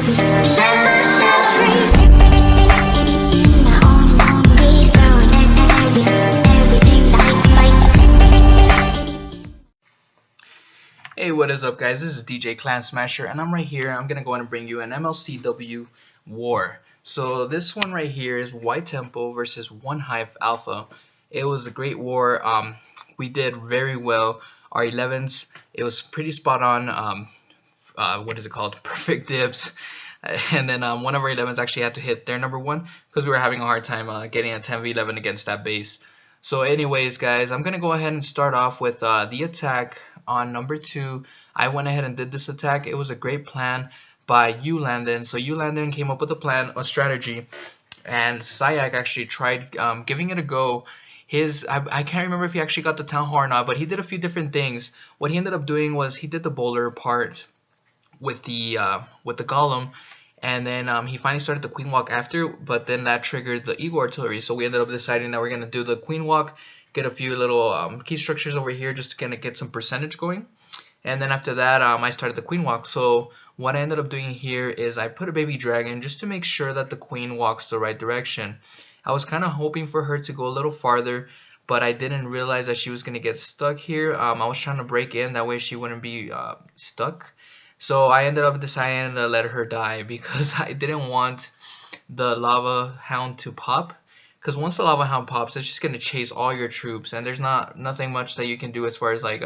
Set myself free. Hey, what is up, guys? This is DJ Clan Smasher, and I'm right here. I'm gonna go ahead and bring you an MLCW war. So this one right here is White Tempo versus One Hive Alpha. It was a great war. We did very well. Our 11s, it was pretty spot on. What is it called? Perfect dips. And then one of our 11s actually had to hit their number one because we were having a hard time getting a 10v11 against that base. So anyways, guys, I'm gonna go ahead and start off with the attack on number 2. I went ahead and did this attack. It was a great plan by you, Landon. So you, Landon, came up with a plan, a strategy, and Sayak actually tried giving it a go. I can't remember if he actually got the town hall or not, but he did a few different things. What he ended up doing was he did the bowler part with the golem, and then he finally started the queen walk after, but then that triggered the eagle artillery. So we ended up deciding that we're gonna do the queen walk, get a few little key structures over here just to kind of get some percentage going, and then after that I started the queen walk. So what I ended up doing here is I put a baby dragon just to make sure that the queen walks the right direction. I was kind of hoping for her to go a little farther, but I didn't realize that she was gonna get stuck here. I was trying to break in, that way she wouldn't be stuck. So I ended up deciding to let her die because I didn't want the lava hound to pop. Because once the lava hound pops, it's just gonna chase all your troops, and there's nothing much that you can do as far as like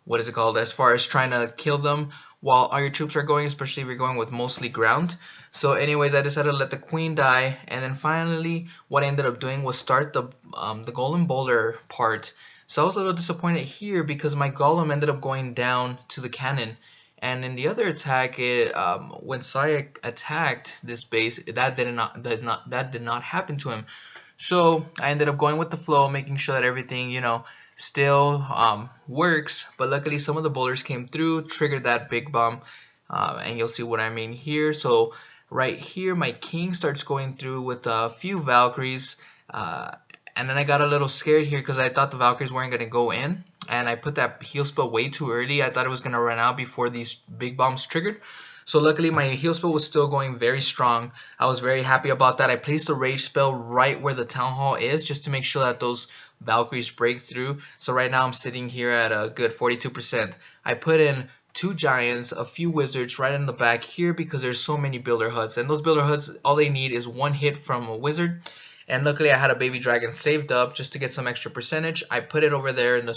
what is it called? As far as trying to kill them while all your troops are going, especially if you're going with mostly ground. So anyways, I decided to let the queen die, and then finally what I ended up doing was start the golem bowler part. So I was a little disappointed here because my golem ended up going down to the cannon. And in the other attack, when Sayak attacked this base, that did not happen to him. So I ended up going with the flow, making sure that everything, still works. But luckily, some of the bowlers came through, triggered that big bomb, and you'll see what I mean here. So right here, my king starts going through with a few Valkyries, and then I got a little scared here because I thought the Valkyries weren't gonna go in. And I put that heal spell way too early. I thought it was going to run out before these big bombs triggered. So luckily my heal spell was still going very strong. I was very happy about that. I placed the rage spell right where the town hall is just to make sure that those Valkyries break through. So right now I'm sitting here at a good 42%. I put in 2 giants, a few wizards right in the back here because there's so many builder huts. And those builder huts, all they need is 1 hit from a wizard. And luckily I had a baby dragon saved up just to get some extra percentage. I put it over there in the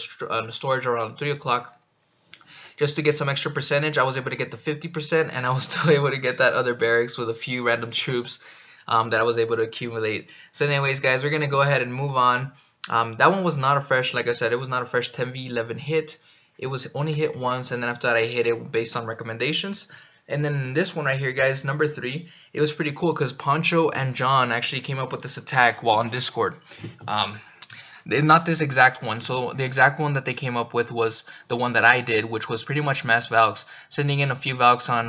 storage around 3 o'clock just to get some extra percentage. I was able to get the 50%, and I was still able to get that other barracks with a few random troops that I was able to accumulate. So anyways, guys, we're going to go ahead and move on. That one was not a fresh, like I said, it was not a fresh 10v11 hit. It was only hit once, and then after that I hit it based on recommendations. And then this one right here, guys, number 3, it was pretty cool because Poncho and John actually came up with this attack while on Discord. Not this exact one. So the exact one that they came up with was the one that I did, which was pretty much mass valks, sending in a few valks on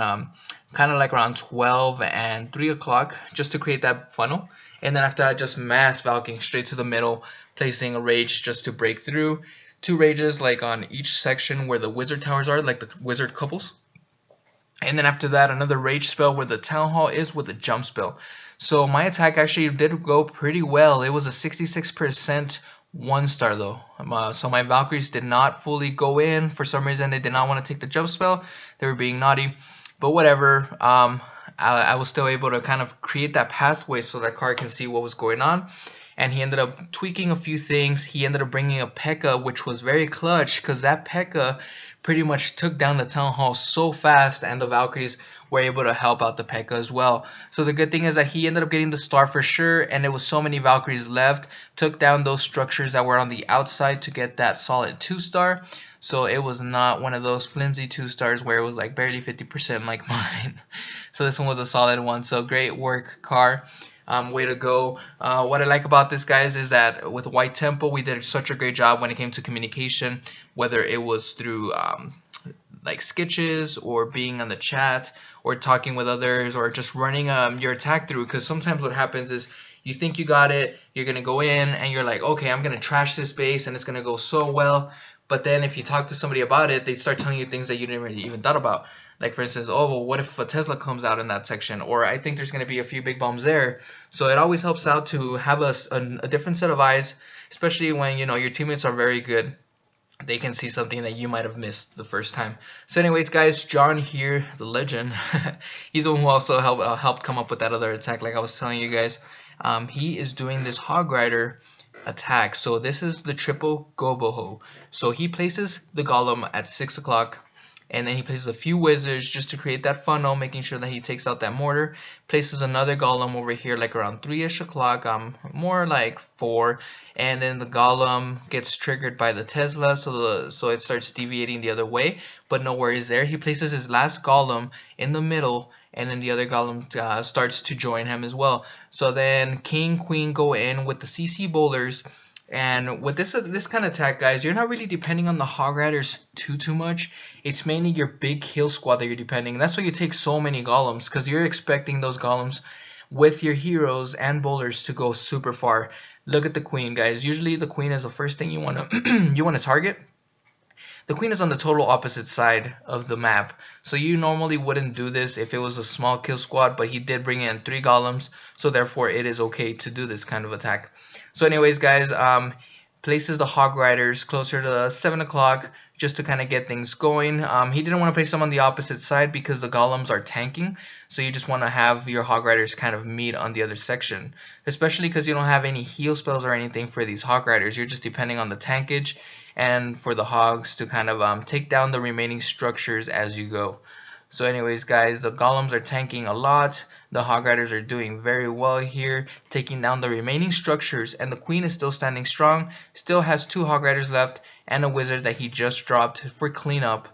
kind of like around 12 and 3 o'clock just to create that funnel. And then after that, just mass valking straight to the middle, placing a rage just to break through. 2 rages like on each section where the wizard towers are, like the wizard couples. And then after that, another rage spell where the town hall is with a jump spell. So my attack actually did go pretty well. It was a 66% 1-star though. So my Valkyries did not fully go in. For some reason, they did not want to take the jump spell. They were being naughty. But whatever. I was still able to kind of create that pathway so that card can see what was going on. And he ended up tweaking a few things. He ended up bringing a pekka, which was very clutch because that pekka pretty much took down the town hall so fast, and the Valkyries were able to help out the pekka as well. So the good thing is that he ended up getting the star for sure, and there was so many Valkyries left, took down those structures that were on the outside to get that solid 2-star. So it was not one of those flimsy 2-stars where it was like barely 50% like mine. So this one was a solid one. So great work, Car. Way to go. What I like about this, guys, is that with White Temple, we did such a great job when it came to communication, whether it was through like sketches or being on the chat or talking with others or just running your attack through. Because sometimes what happens is you think you got it, you're going to go in and you're like, okay, I'm going to trash this base and it's going to go so well. But then if you talk to somebody about it, they start telling you things that you didn't really even thought about. Like for instance, oh well, what if a Tesla comes out in that section? Or I think there's going to be a few big bombs there. So it always helps out to have a different set of eyes, especially when you know your teammates are very good. They can see something that you might have missed the first time. So anyways, guys, John here, the legend, he's the one who also helped come up with that other attack, like I was telling you guys. He is doing this Hog Rider attack. So this is the triple GoBoHo. So he places the golem at 6 o'clock, and then he places a few wizards just to create that funnel, making sure that he takes out that mortar. Places another golem over here like around 3ish o'clock, more like 4, and then the golem gets triggered by the Tesla, so it starts deviating the other way, but no worries there. He places his last golem in the middle, and then the other golem starts to join him as well. So then King, Queen go in with the CC bowlers. And with this kind of attack, guys, you're not really depending on the Hog Riders too much. It's mainly your big kill squad that you're depending. That's why you take so many golems, because you're expecting those golems with your heroes and bowlers to go super far. Look at the Queen, guys. Usually the Queen is the first thing you want to target. The Queen is on the total opposite side of the map, so you normally wouldn't do this if it was a small kill squad, but he did bring in 3 golems, so therefore it is okay to do this kind of attack. So anyways, guys, places the Hog Riders closer to 7 o'clock just to kind of get things going. He didn't want to place them on the opposite side because the golems are tanking, so you just want to have your Hog Riders kind of meet on the other section, especially because you don't have any heal spells or anything for these Hog Riders. You're just depending on the tankage and for the hogs to kind of take down the remaining structures as you go. So anyways, guys, the golems are tanking a lot. The Hog Riders are doing very well here, taking down the remaining structures, and the Queen is still standing strong, still has 2 Hog Riders left and a wizard that he just dropped for cleanup.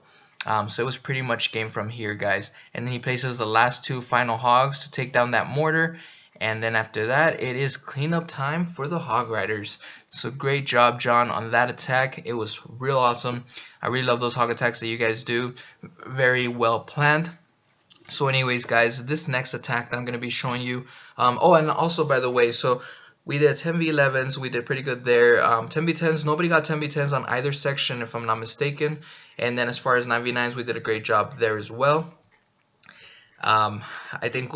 So it was pretty much game from here, guys. And then he places the last 2 final hogs to take down that mortar. And then after that, it is cleanup time for the Hog Riders. So great job, John, on that attack. It was real awesome. I really love those hog attacks that you guys do. Very well planned. So anyways, guys, this next attack that I'm going to be showing you. Oh, and also, by the way, so we did 10v11s. We did pretty good there. 10v10s, nobody got 10v10s on either section, if I'm not mistaken. And then as far as 9v9s, we did a great job there as well. I think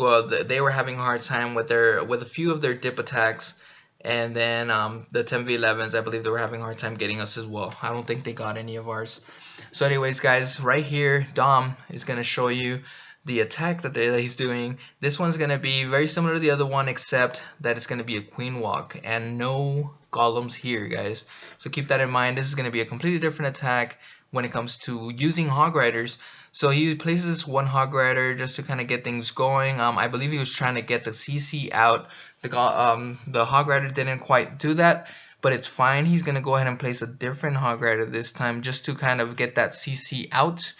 they were having a hard time with a few of their dip attacks, and then the 10v11s, I believe they were having a hard time getting us as well. I don't think they got any of ours. So anyways, guys, right here, Dom is going to show you the attack that he's doing. This one's going to be very similar to the other one, except that it's going to be a queen walk and no golems here, guys. So keep that in mind. This is going to be a completely different attack when it comes to using Hog Riders. So he places 1 Hog Rider just to kind of get things going. I believe he was trying to get the CC out. The Hog Rider didn't quite do that, but it's fine. He's going to go ahead and place a different Hog Rider this time just to kind of get that CC out.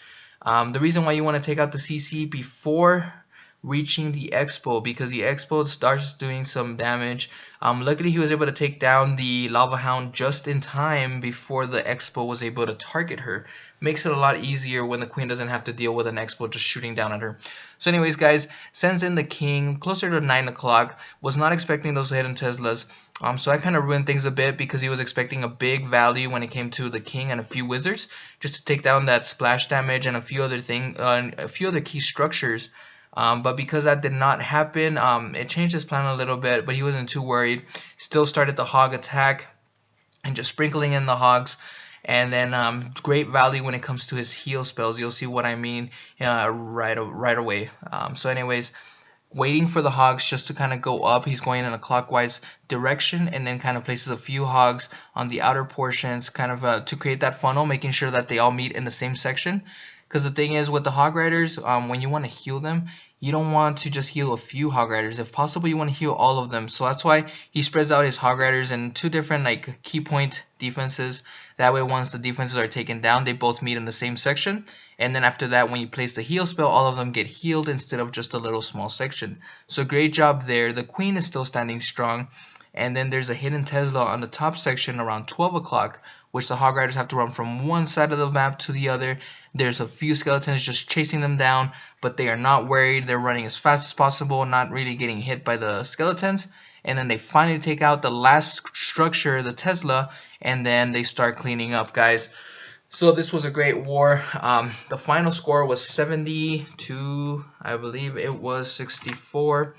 The reason why you want to take out the CC before reaching the Expo, because the Expo starts doing some damage. Luckily he was able to take down the Lava Hound just in time before the Expo was able to target her. Makes it a lot easier when the Queen doesn't have to deal with an Expo just shooting down at her. So anyways, guys, sends in the King closer to 9 o'clock. Was not expecting those hidden Teslas. So I kind of ruined things a bit because he was expecting a big value when it came to the King and a few wizards just to take down that splash damage and a few other key structures. But because that did not happen, it changed his plan a little bit, but he wasn't too worried. Still started the hog attack and just sprinkling in the hogs. And then great value when it comes to his heal spells. You'll see what I mean right away. So anyways, waiting for the hogs just to kind of go up. He's going in a clockwise direction and then kind of places a few hogs on the outer portions kind of to create that funnel, making sure that they all meet in the same section. Because the thing is with the Hog Riders, when you want to heal them, you don't want to just heal a few Hog Riders. If possible, you want to heal all of them. So that's why he spreads out his Hog Riders in 2 different like key point defenses. That way once the defenses are taken down, they both meet in the same section. And then after that, when you place the heal spell, all of them get healed instead of just a little small section. So great job there. The Queen is still standing strong. And then there's a hidden Tesla on the top section around 12 o'clock, which the Hog Riders have to run from one side of the map to the other. There's a few skeletons just chasing them down, but they are not worried. They're running as fast as possible, not really getting hit by the skeletons. And then they finally take out the last structure, the Tesla, and then they start cleaning up, guys. So this was a great war. The final score was 70 to, I believe it was 64.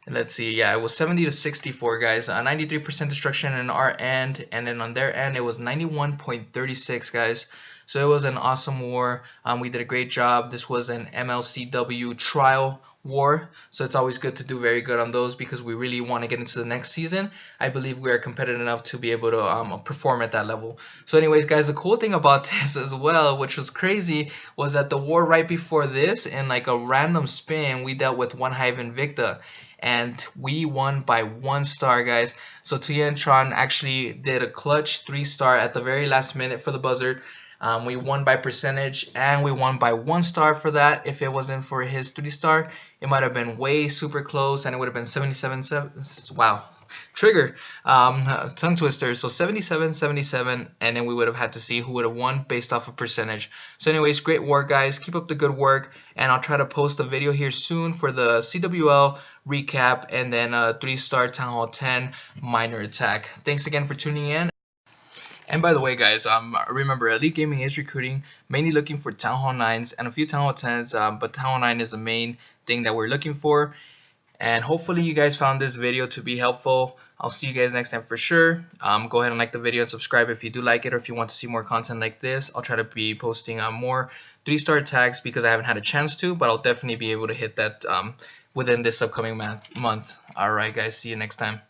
Let's see, yeah, it was 70 to 64, guys. 93% destruction on our end, and then on their end, it was 91.36, guys. So it was an awesome war. We did a great job. This was an MLCW trial war, so it's always good to do very good on those because we really want to get into the next season. I believe we are competitive enough to be able to perform at that level. So anyways, guys, the cool thing about this as well, which was crazy, was that the war right before this, in like a random spin, we dealt with One Hive Invicta, and we won by 1 star, guys. So Tron actually did a clutch 3-star at the very last minute for the buzzer. We won by percentage, and we won by 1 star for that. If it wasn't for his 3-star, it might have been way super close, and it would have been 77-7. Wow, trigger, tongue twister. So 77-77, and then we would have had to see who would have won based off of percentage. So anyways, great work, guys. Keep up the good work, and I'll try to post a video here soon for the CWL recap and then a 3-star Town Hall 10 minor attack. Thanks again for tuning in. And by the way, guys, remember, Elite Gaming is recruiting, mainly looking for Town Hall 9s and a few Town Hall 10s, but Town Hall 9 is the main thing that we're looking for. And hopefully you guys found this video to be helpful. I'll see you guys next time for sure. Go ahead and like the video and subscribe if you do like it, or if you want to see more content like this. I'll try to be posting more 3-star tags because I haven't had a chance to, but I'll definitely be able to hit that within this upcoming month. Alright, guys, see you next time.